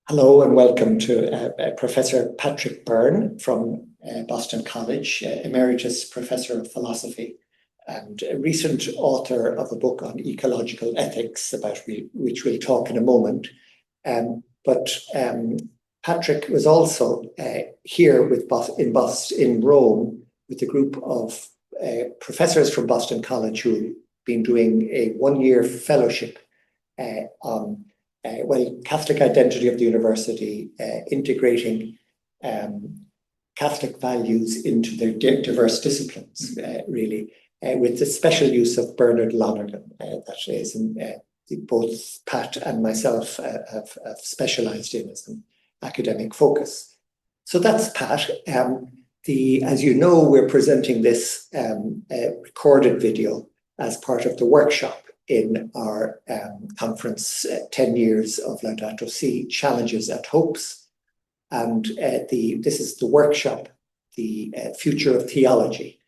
Hello and welcome to Professor Patrick Byrne from Boston College, Emeritus Professor of Philosophy and a recent author of a book on ecological ethics, about which we'll talk in a moment. But Patrick was also here in Rome with a group of professors from Boston College who've been doing a one-year fellowship on Catholic identity of the university, integrating Catholic values into their diverse disciplines, with the special use of Bernard Lonergan. That is both Pat and myself have specialized in as an academic focus. So that's Pat. As you know, we're presenting this recorded video as part of the workshop in our conference, 10 Years of Laudato Si, Challenges and Hopes. And this is the workshop, the future of theology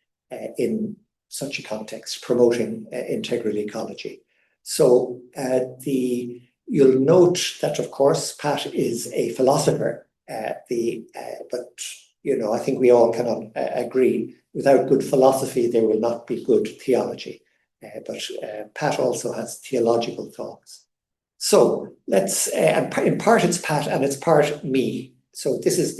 in such a context, promoting integral ecology. So you'll note that, of course, Pat is a philosopher, but I think we all cannot agree, without good philosophy, there will not be good theology. But Pat also has theological thoughts. So in part it's Pat and it's part me. So this is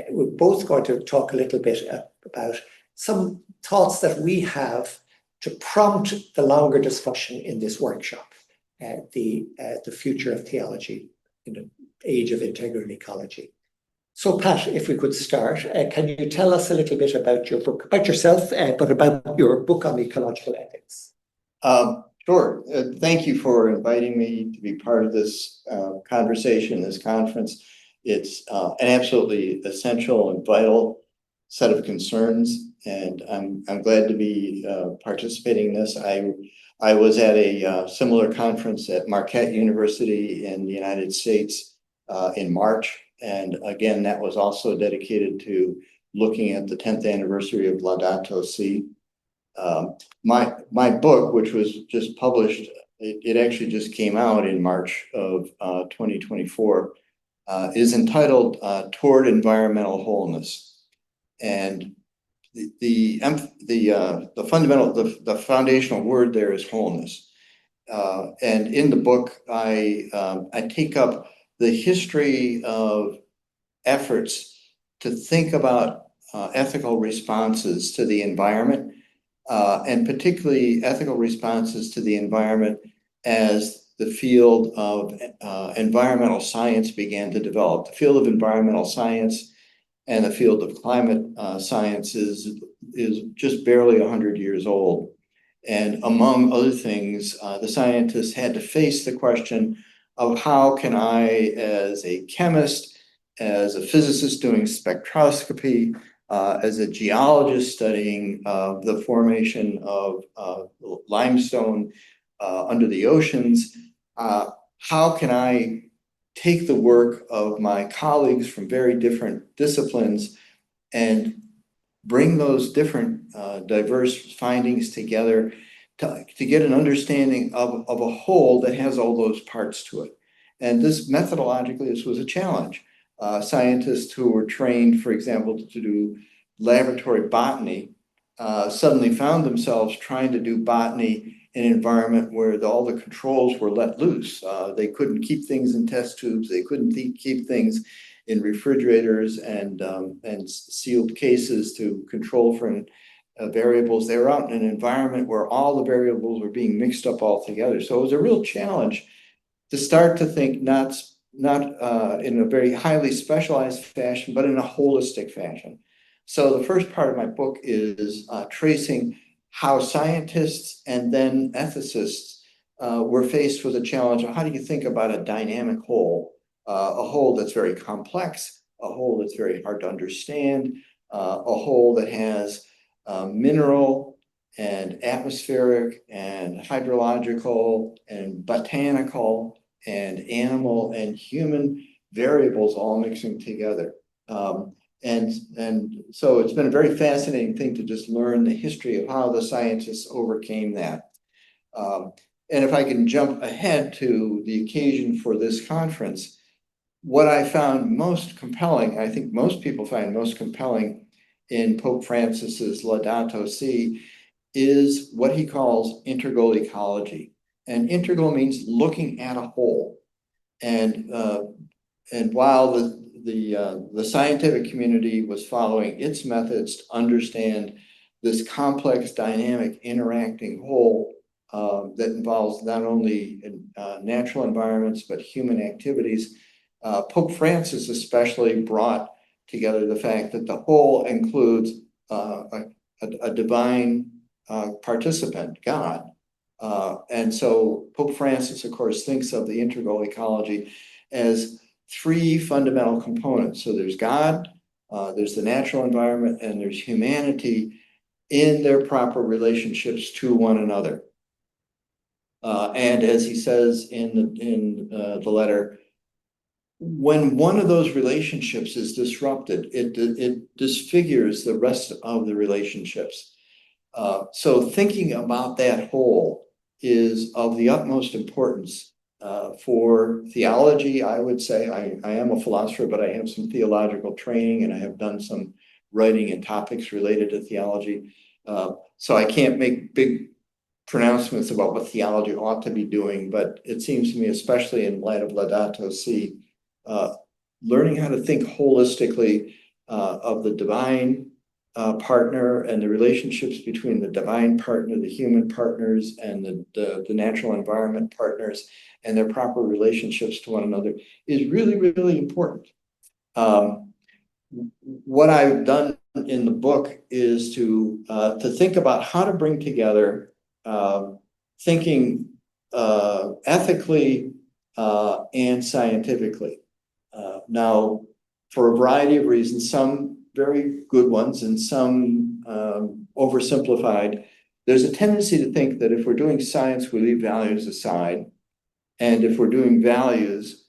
we're both going to talk a little bit about some thoughts that we have to prompt the longer discussion in this workshop, the future of theology in an age of integral ecology. So Pat, if we could start, can you tell us a little bit about your book, about yourself, but about your book on ecological ethics? Sure. Thank you for inviting me to be part of this conversation, this conference. It's an absolutely essential and vital set of concerns, and I'm glad to be participating in this. I was at a similar conference at Marquette University in the United States in March. And again, that was also dedicated to looking at the 10th anniversary of Laudato Si. My book, which was just published, it actually just came out in March of 2024, is entitled Toward Environmental Wholeness. And the foundational word there is wholeness. And in the book, I take up the history of efforts to think about ethical responses to the environment, and particularly ethical responses to the environment as the field of environmental science began to develop. The field of environmental science and the field of climate science is just barely 100 years old. And among other things, the scientists had to face the question of how can I, as a chemist, as a physicist doing spectroscopy, as a geologist studying the formation of limestone under the oceans, how can I take the work of my colleagues from very different disciplines and bring those different diverse findings together to get an understanding of a whole that has all those parts to it. And methodologically, this was a challenge. Scientists who were trained, for example, to do laboratory botany suddenly found themselves trying to do botany in an environment where all the controls were let loose. They couldn't keep things in test tubes. They couldn't keep things in refrigerators and sealed cases to control for variables. They were out in an environment where all the variables were being mixed up all together. So it was a real challenge to start to think not in a very highly specialized fashion, but in a holistic fashion. So the first part of my book is tracing how scientists and then ethicists were faced with a challenge of how do you think about a dynamic whole, a whole that's very complex, a whole that's very hard to understand, a whole that has mineral and atmospheric and hydrological and botanical and animal and human variables all mixing together. And so it's been a very fascinating thing to just learn the history of how the scientists overcame that. And if I can jump ahead to the occasion for this conference, what I found most compelling, I think most people find most compelling in Pope Francis's Laudato Si, is what he calls integral ecology. And integral means looking at a whole. And while the scientific community was following its methods to understand this complex, dynamic, interacting whole that involves not only natural environments but human activities, Pope Francis especially brought together the fact that the whole includes a divine participant, God. And so Pope Francis, of course, thinks of the integral ecology as three fundamental components. So there's God, there's the natural environment, and there's humanity in their proper relationships to one another. And as he says in the letter, when one of those relationships is disrupted, it disfigures the rest of the relationships. So thinking about that whole is of the utmost importance for theology. I would say I am a philosopher, but I have some theological training and I have done some writing in topics related to theology. So I can't make big pronouncements about what theology ought to be doing, but it seems to me, especially in light of Laudato Si, learning how to think holistically of the divine partner and the relationships between the divine partner, the human partners, and the natural environment partners, and their proper relationships to one another is really, really important. What I've done in the book is to think about how to bring together thinking ethically and scientifically. Now, for a variety of reasons, some very good ones and some oversimplified, there's a tendency to think that if we're doing science, we leave values aside. And if we're doing values,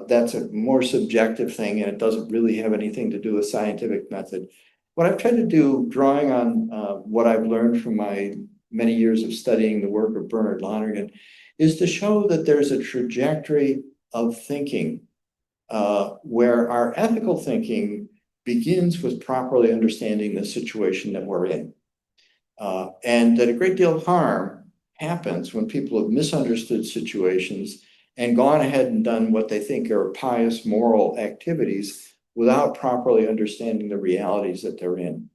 that's a more subjective thing and it doesn't really have anything to do with scientific method. What I've tried to do, drawing on what I've learned from my many years of studying the work of Byrne and Lonergan, is to show that there's a trajectory of thinking where our ethical thinking begins with properly understanding the situation that we're in. And that a great deal of harm happens when people have misunderstood situations and gone ahead and done what they think are pious moral activities without properly understanding the realities that they're in.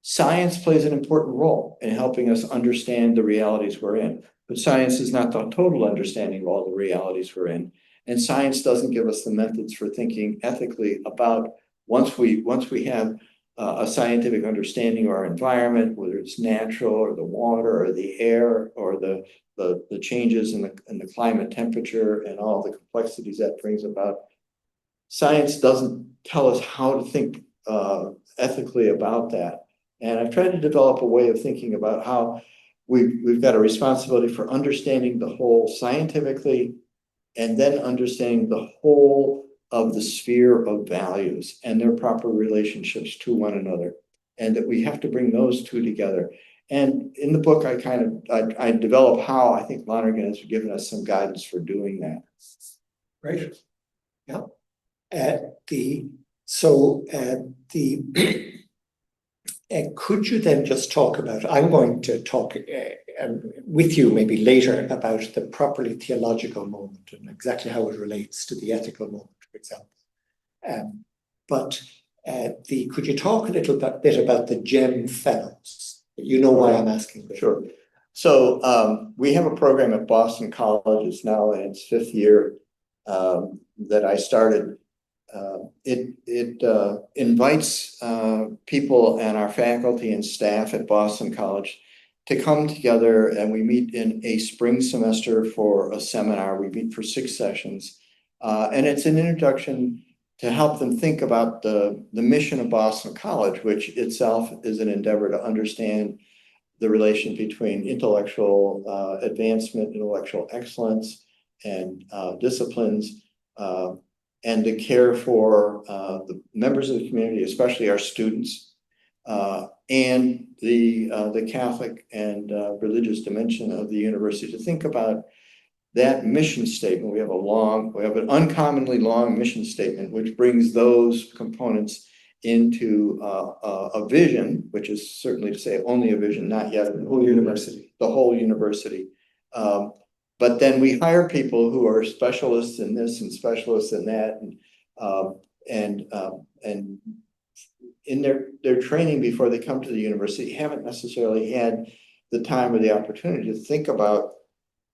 Science plays an important role in helping us understand the realities we're in, but science is not the total understanding of all the realities we're in. And science doesn't give us the methods for thinking ethically about once we have a scientific understanding of our environment, whether it's natural or the water or the air or the changes in the climate temperature and all the complexities that brings about. Science doesn't tell us how to think ethically about that. And I've tried to develop a way of thinking about how we've got a responsibility for understanding the whole scientifically, and then understanding the whole of the sphere of values and their proper relationships to one another, and that we have to bring those two together. And in the book, I develop how I think Lonergan has given us some guidance for doing that. Great. Yeah. Could you then just talk about, I'm going to talk with you maybe later about the properly theological moment and exactly how it relates to the ethical moment, for example. Could you talk a little bit about the GEM Fellows? You know why I'm asking this. Sure. So we have a program at Boston College. It's now in its 5th year that I started. It invites people and our faculty and staff at Boston College to come together, and we meet in a spring semester for a seminar. We meet for 6 sessions, and it's an introduction to help them think about the mission of Boston College, which itself is an endeavor to understand the relation between intellectual advancement, intellectual excellence, and disciplines, and to care for the members of the community, especially our students, and the Catholic and religious dimension of the university, to think about that mission statement, we have an uncommonly long mission statement, which brings those components into a vision, which is certainly to say only a vision, not yet the whole university. But then we hire people who are specialists in this and specialists in that, and in their training before they come to the university haven't necessarily had the time or the opportunity to think about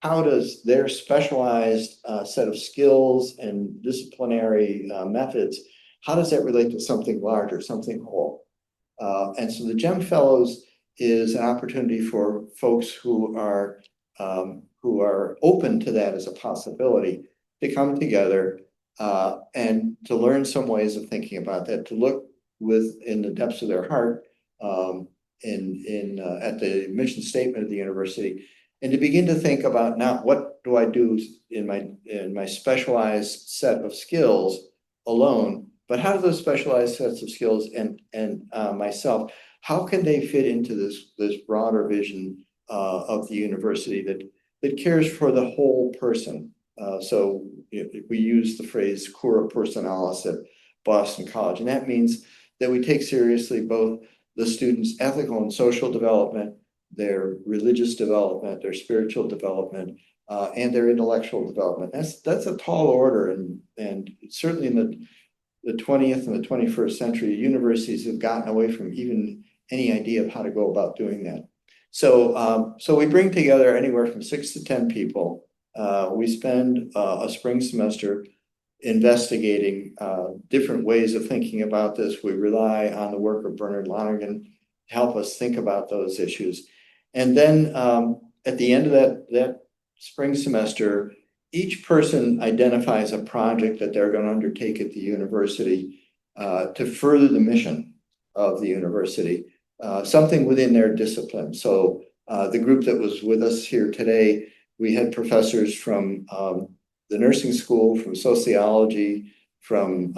how does their specialized set of skills and disciplinary methods, how does that relate to something larger, something whole? And so the GEM Fellows is an opportunity for folks who are open to that as a possibility to come together and to learn some ways of thinking about that, to look within the depths of their heart at the mission statement of the university, and to begin to think about not what do I do in my specialized set of skills alone, but how do those specialized sets of skills and myself, how can they fit into this broader vision of the university that cares for the whole person? So we use the phrase cura personalis at Boston College, and that means that we take seriously both the students' ethical and social development, their religious development, their spiritual development, and their intellectual development. That's a tall order, and certainly in the 20th and the 21st century, universities have gotten away from even any idea of how to go about doing that. So we bring together anywhere from 6 to 10 people. We spend a spring semester investigating different ways of thinking about this. We rely on the work of Byrne and Lonergan to help us think about those issues. And then at the end of that spring semester, each person identifies a project that they're going to undertake at the university to further the mission of the university, something within their discipline. So the group that was with us here today, we had professors from the nursing school, from sociology, from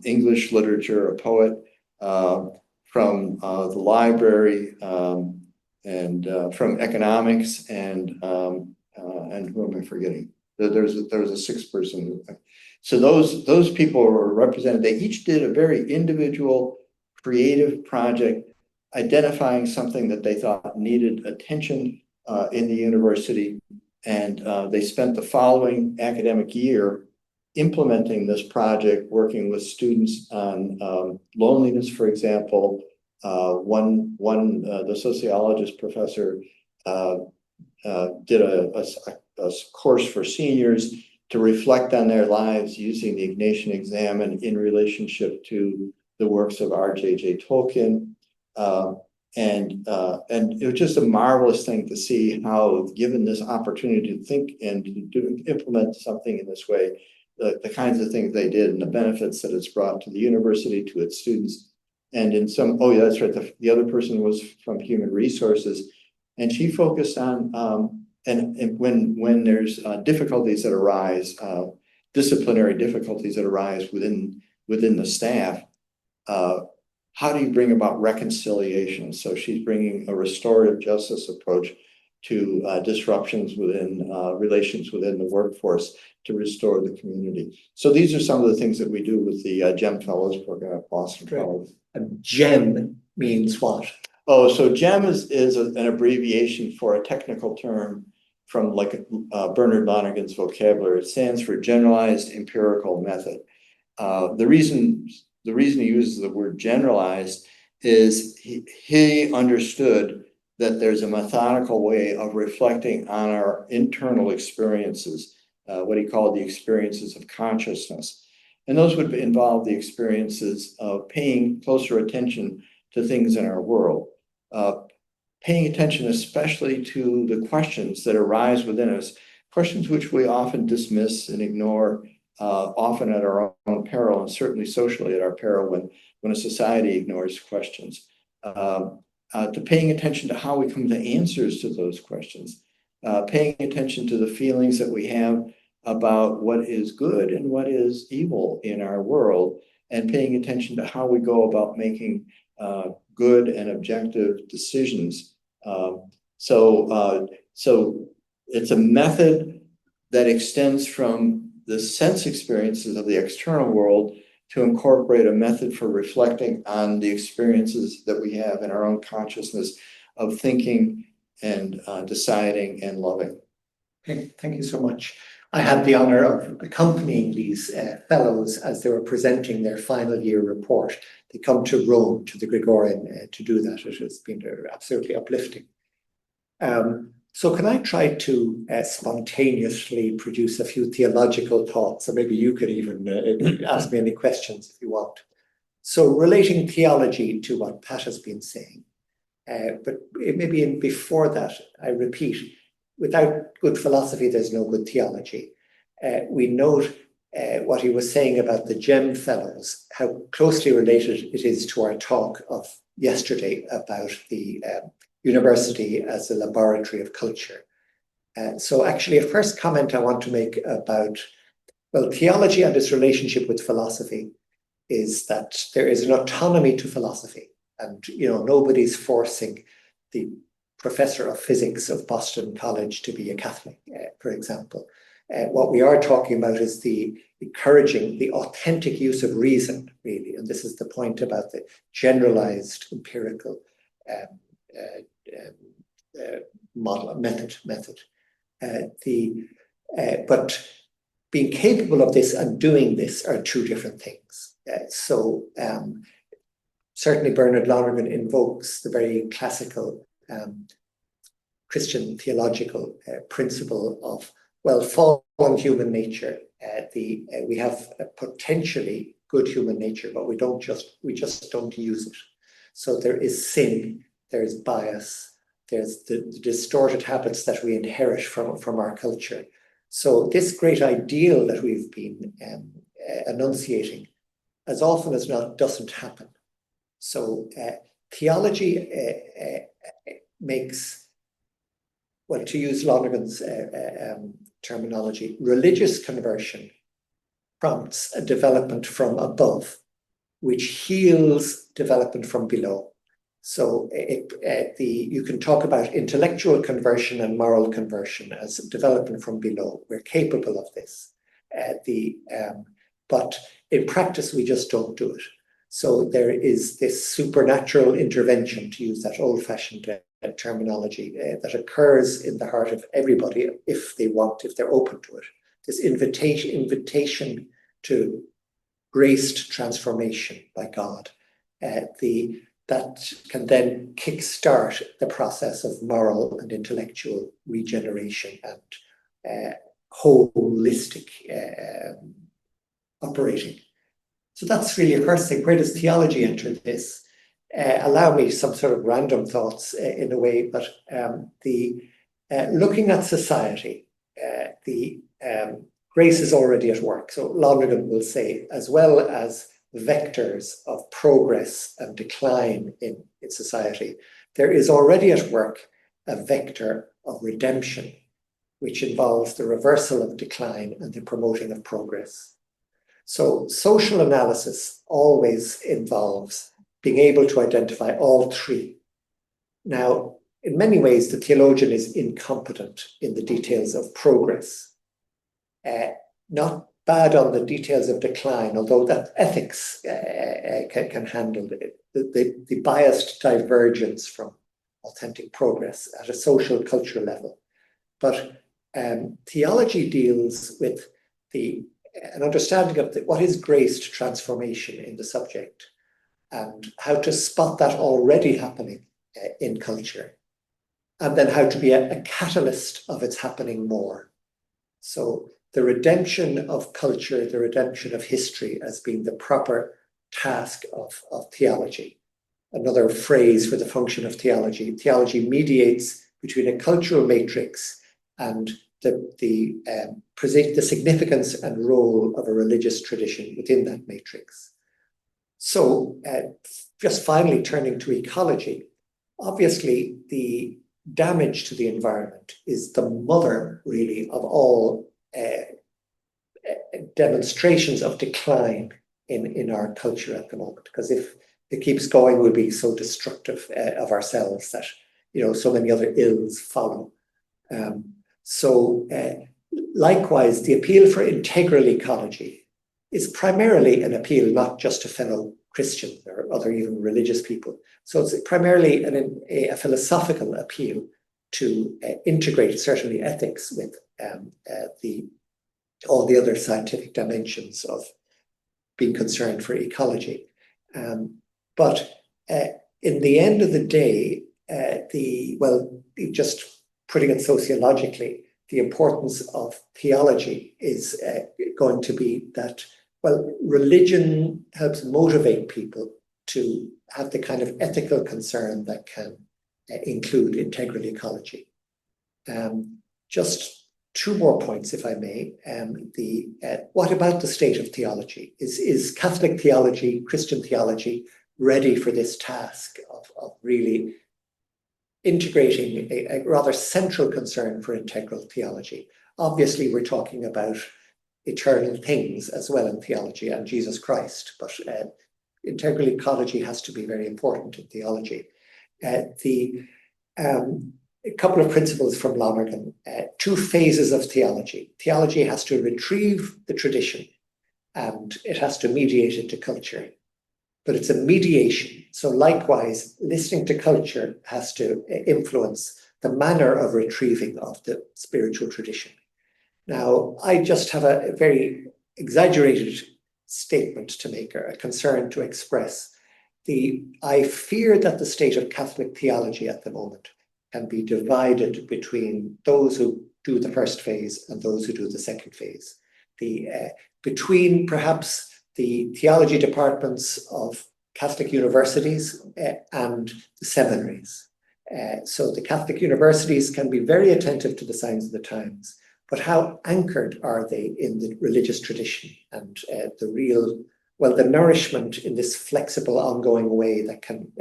English literature, a poet, from the library, and from economics, and who am I forgetting? There was a sixth person. So those people were represented. They each did a very individual, creative project, identifying something that they thought needed attention in the university. And they spent the following academic year implementing this project, working with students on loneliness, for example. The sociologist professor did a course for seniors to reflect on their lives using the Ignatian Exam and in relationship to the works of R.J.J. Tolkien. And it was just a marvelous thing to see how, given this opportunity to think and to implement something in this way, the kinds of things they did and the benefits that it's brought to the university, to its students. And in some, oh yeah, that's right, the other person was from human resources, and she focused on, and when there's difficulties that arise, disciplinary difficulties that arise within the staff, how do you bring about reconciliation? So she's bringing a restorative justice approach to disruptions within relations within the workforce to restore the community. So these are some of the things that we do with the GEM Fellows program at Boston College. And GEM means what? Oh, so GEM is an abbreviation for a technical term from Bernard Lonergan's vocabulary. It stands for Generalized Empirical Method. The reason he uses the word generalized is he understood that there's a methodical way of reflecting on our internal experiences, what he called the experiences of consciousness. And those would involve the experiences of paying closer attention to things in our world, paying attention especially to the questions that arise within us, questions which we often dismiss and ignore, often at our own peril, and certainly socially at our peril when a society ignores questions. To paying attention to how we come to answers to those questions, paying attention to the feelings that we have about what is good and what is evil in our world, and paying attention to how we go about making good and objective decisions. So it's a method that extends from the sense experiences of the external world to incorporate a method for reflecting on the experiences that we have in our own consciousness of thinking and deciding and loving. Okay, thank you so much. I had the honor of accompanying these fellows as they were presenting their final year report. They come to Rome, to the Gregorian, to do that. It has been absolutely uplifting. So can I try to spontaneously produce a few theological thoughts, or maybe you could even ask me any questions if you want. So relating theology to what Pat has been saying, but maybe before that, I repeat, without good philosophy, there's no good theology. We note what he was saying about the GEM fellows, how closely related it is to our talk of yesterday about the university as a laboratory of culture. So actually, a first comment I want to make about, well, theology and its relationship with philosophy is that there is an autonomy to philosophy. And, nobody's forcing the professor of physics of Boston College to be a Catholic, for example. What we are talking about is the encouraging the authentic use of reason, really. And this is the point about the generalized empirical method. But being capable of this and doing this are two different things. Certainly Bernard Lonergan invokes the very classical Christian theological principle of, well, fallen human nature. We have a potentially good human nature, but we just don't use it. So there is sin, there's bias, there's the distorted habits that we inherit from our culture. So this great ideal that we've been enunciating, as often as not, doesn't happen. So theology makes, well, to use Lonergan's terminology, religious conversion prompts a development from above, which heals development from below. So you can talk about intellectual conversion and moral conversion as development from below. We're capable of this. But in practice, we just don't do it. So there is this supernatural intervention, to use that old-fashioned terminology, that occurs in the heart of everybody if they're open to it. This invitation to graced transformation by God. That can then kickstart the process of moral and intellectual regeneration and holistic operating. So that's really a first thing. Where does theology enter this? Allow me some sort of random thoughts in a way, but looking at society, grace is already at work. So Lonergan will say, as well as vectors of progress and decline in society, there is already at work a vector of redemption, which involves the reversal of decline and the promoting of progress. So social analysis always involves being able to identify all three. Now, in many ways, the theologian is incompetent in the details of progress. Not bad on the details of decline, although that ethics can handle the biased divergence from authentic progress at a social cultural level. But theology deals with an understanding of what is graced transformation in the subject and how to spot that already happening in culture, and then how to be a catalyst of its happening more. So the redemption of culture, the redemption of history as being the proper task of theology. Another phrase for the function of theology. Theology mediates between a cultural matrix and the significance and role of a religious tradition within that matrix. So just finally turning to ecology, obviously the damage to the environment is the mother really of all demonstrations of decline in our culture at the moment, because if it keeps going, we'll be so destructive of ourselves that so many other ills follow. So likewise, the appeal for integral ecology is primarily an appeal not just to fellow Christians or other even religious people. So it's primarily a philosophical appeal to integrate certainly ethics with all the other scientific dimensions of being concerned for ecology. But in the end of the day, just putting it sociologically, the importance of theology is going to be that, religion helps motivate people to have the kind of ethical concern that can include integral ecology. Just two more points, if I may. What about the state of theology? Is Catholic theology, Christian theology, ready for this task of really integrating a rather central concern for integral theology? Obviously, we're talking about eternal things as well in theology and Jesus Christ, but integral ecology has to be very important in theology. A couple of principles from Lonergan, two phases of theology. Theology has to retrieve the tradition and it has to mediate it to culture. But it's a mediation. So likewise, listening to culture has to influence the manner of retrieving of the spiritual tradition. Now, I just have a very exaggerated statement to make, or a concern to express. I fear that the state of Catholic theology at the moment can be divided between those who do the first phase and those who do the second phase. Between perhaps the theology departments of Catholic universities and the seminaries. So the Catholic universities can be very attentive to the signs of the times, but how anchored are they in the religious tradition and the nourishment in this flexible, ongoing way that can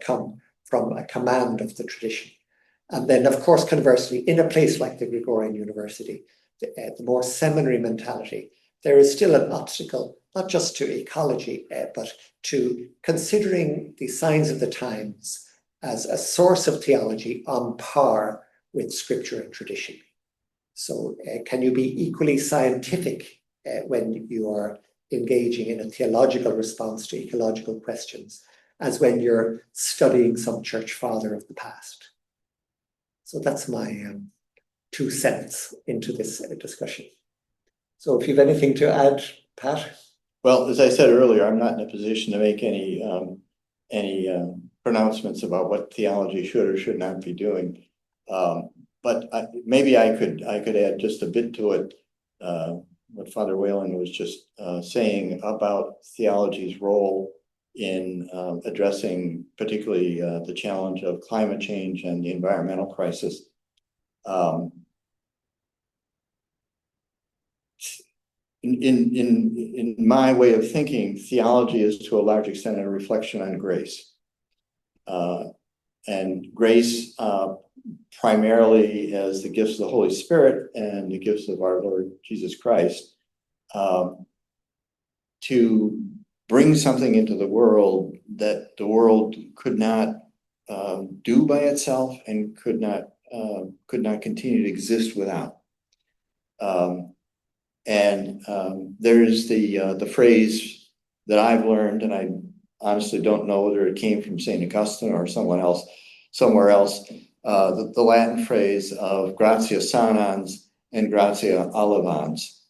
come from a command of the tradition. And then, of course, conversely, in a place like the Gregorian University, the more seminary mentality, there is still an obstacle, not just to ecology, but to considering the signs of the times as a source of theology on par with scripture and tradition. So can you be equally scientific when you are engaging in a theological response to ecological questions as when you're studying some church father of the past? So that's my 2 cents into this discussion. So if you have anything to add, Pat? Well, as I said earlier, I'm not in a position to make any pronouncements about what theology should or should not be doing. But maybe I could add just a bit to it, what Father Whelan was just saying about theology's role in addressing particularly the challenge of climate change and the environmental crisis. In my way of thinking, theology is to a large extent a reflection on grace. And grace primarily as the gifts of the Holy Spirit and the gifts of our Lord Jesus Christ, to bring something into the world that the world could not do by itself and could not continue to exist without. There's the phrase that I've learned, and I honestly don't know whether it came from St. Augustine or somewhere else, the Latin phrase of gratia sanans and gratia allevans.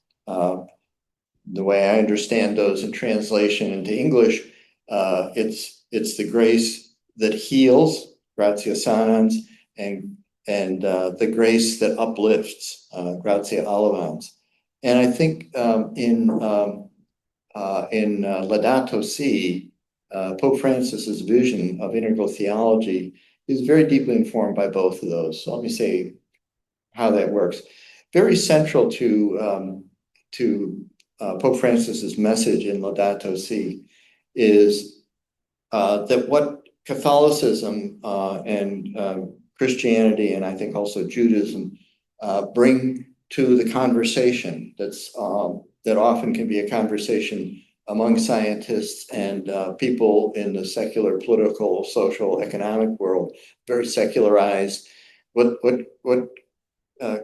The way I understand those in translation into English, it's the grace that heals, gratia sanans, and the grace that uplifts, gratia allevans. And I think in Laudato Si, Pope Francis's vision of integral theology is very deeply informed by both of those. So let me say how that works. Very central to Pope Francis's message in Laudato Si is that what Catholicism and Christianity, and I think also Judaism, bring to the conversation that often can be a conversation among scientists and people in the secular, political, social, economic world, very secularized. What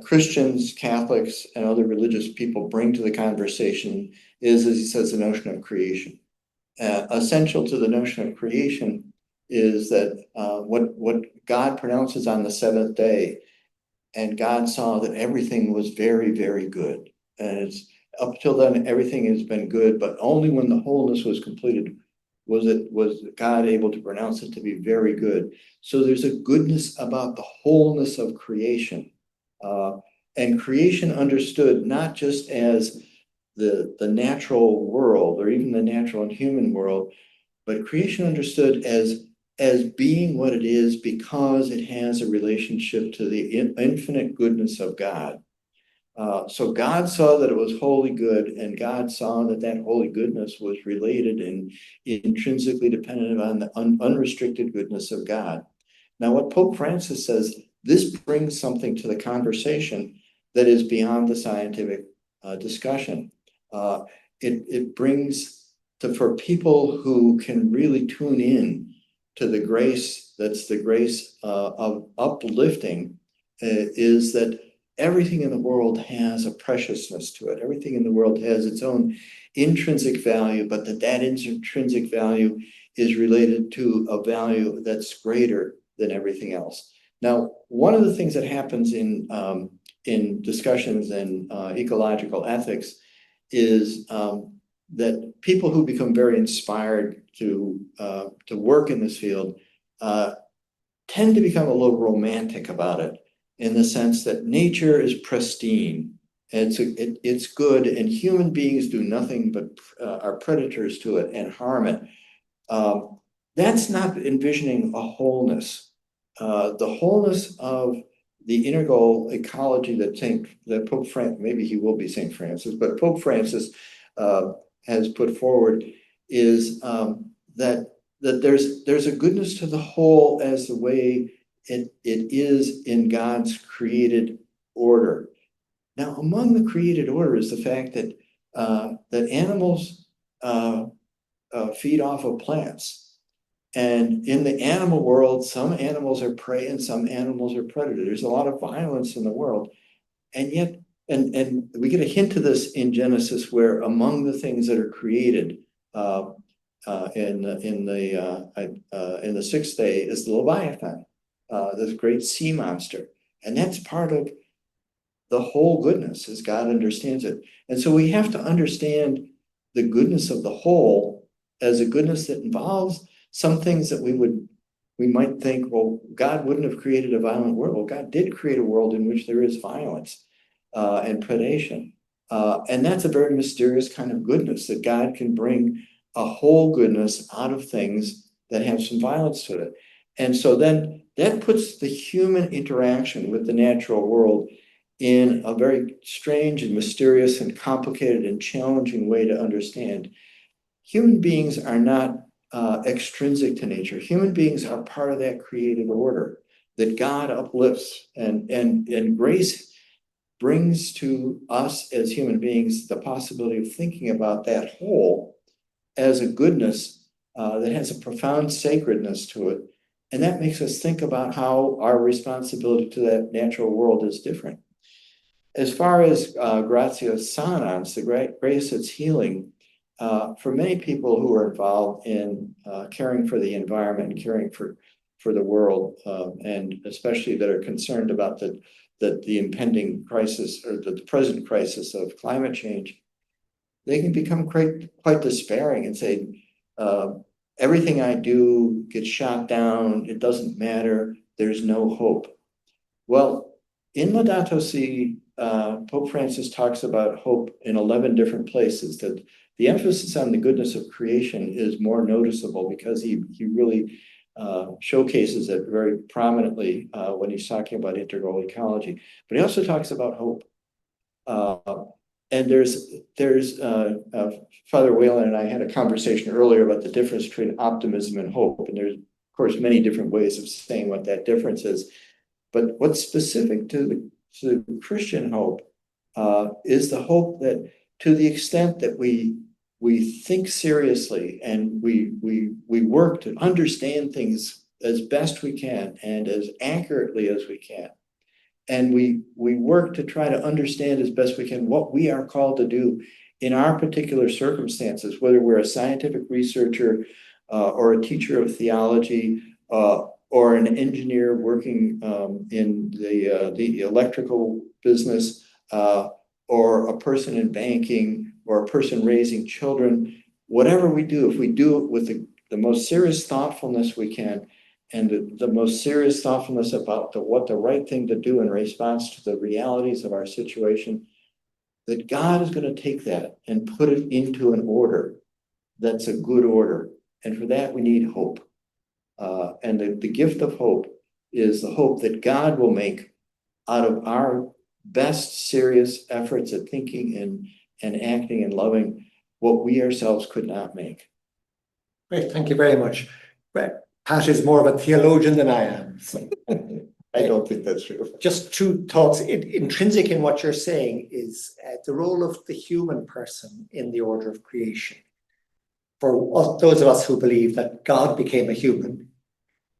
Christians, Catholics, and other religious people bring to the conversation is, as he says, the notion of creation. Essential to the notion of creation is that what God pronounces on the seventh day, and God saw that everything was very, very good. And it's up till then, everything has been good, but only when the wholeness was completed was God able to pronounce it to be very good. So there's a goodness about the wholeness of creation. And creation understood not just as the natural world or even the natural and human world, but creation understood as being what it is because it has a relationship to the infinite goodness of God. So God saw that it was wholly good, and God saw that that holy goodness was related and intrinsically dependent on the unrestricted goodness of God. Now, what Pope Francis says, this brings something to the conversation that is beyond the scientific discussion. It brings for people who can really tune in to the grace that's the grace of uplifting, is that everything in the world has a preciousness to it. Everything in the world has its own intrinsic value, but that intrinsic value is related to a value that's greater than everything else. Now, one of the things that happens in discussions in ecological ethics is that people who become very inspired to work in this field tend to become a little romantic about it, in the sense that nature is pristine, and it's good, and human beings do nothing but are predators to it and harm it. That's not envisioning a wholeness. The wholeness of the integral ecology that Pope Francis, maybe he will be St. Francis, but Pope Francis has put forward is that there's a goodness to the whole as the way it is in God's created order. Now, among the created order is the fact that that animals feed off of plants. And in the animal world, some animals are prey and some animals are predator. There's a lot of violence in the world. And yet, and we get a hint of this in Genesis, where among the things that are created in the sixth day is the Leviathan, this great sea monster. And that's part of the whole goodness as God understands it. And so we have to understand the goodness of the whole as a goodness that involves some things that we might think, well, God wouldn't have created a violent world. Well, God did create a world in which there is violence and predation. And that's a very mysterious kind of goodness, that God can bring a whole goodness out of things that have some violence to it. And so then that puts the human interaction with the natural world in a very strange and mysterious and complicated and challenging way to understand. Human beings are not extrinsic to nature. Human beings are part of that created order that God uplifts, and grace brings to us as human beings the possibility of thinking about that whole as a goodness that has a profound sacredness to it. And that makes us think about how our responsibility to that natural world is different. As far as gratia sanans, the grace that's healing, for many people who are involved in caring for the environment and caring for the world, and especially that are concerned about the impending crisis or the present crisis of climate change, they can become quite despairing and say, everything I do gets shot down, it doesn't matter, there's no hope. Well, in Laudato Si, Pope Francis talks about hope in 11 different places. That the emphasis on the goodness of creation is more noticeable because he really showcases it very prominently when he's talking about integral ecology. But he also talks about hope. And there's Father Whelan and I had a conversation earlier about the difference between optimism and hope. And there's, of course, many different ways of saying what that difference is. But what's specific to the Christian hope is the hope that, to the extent that we think seriously and we work to understand things as best we can and as accurately as we can, And we work to try to understand as best we can what we are called to do in our particular circumstances, whether we're a scientific researcher or a teacher of theology or an engineer working in the electrical business or a person in banking or a person raising children. Whatever we do, if we do it with the most serious thoughtfulness we can, and the most serious thoughtfulness about what the right thing to do in response to the realities of our situation, that God is going to take that and put it into an order that's a good order. And for that, we need hope. And the gift of hope is the hope that God will make out of our best serious efforts at thinking and acting and loving what we ourselves could not make. Great, thank you very much. Pat is more of a theologian than I am. So. I don't think that's true. Just two thoughts. Intrinsic in what you're saying is the role of the human person in the order of creation. For those of us who believe that God became a human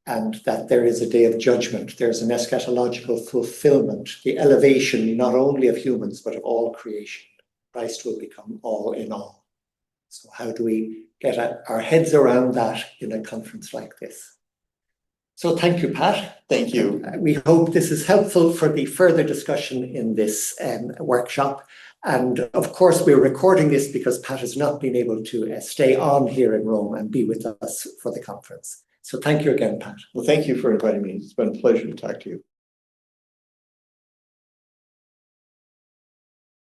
and that there is a day of judgment, there's an eschatological fulfillment, the elevation not only of humans but of all creation. Christ will become all in all. So how do we get our heads around that in a conference like this? So thank you, Pat. Thank you. We hope this is helpful for the further discussion in this workshop. And of course, we're recording this because Pat has not been able to stay on here in Rome and be with us for the conference. So thank you again, Pat. Well, thank you for inviting me. It's been a pleasure to talk to you.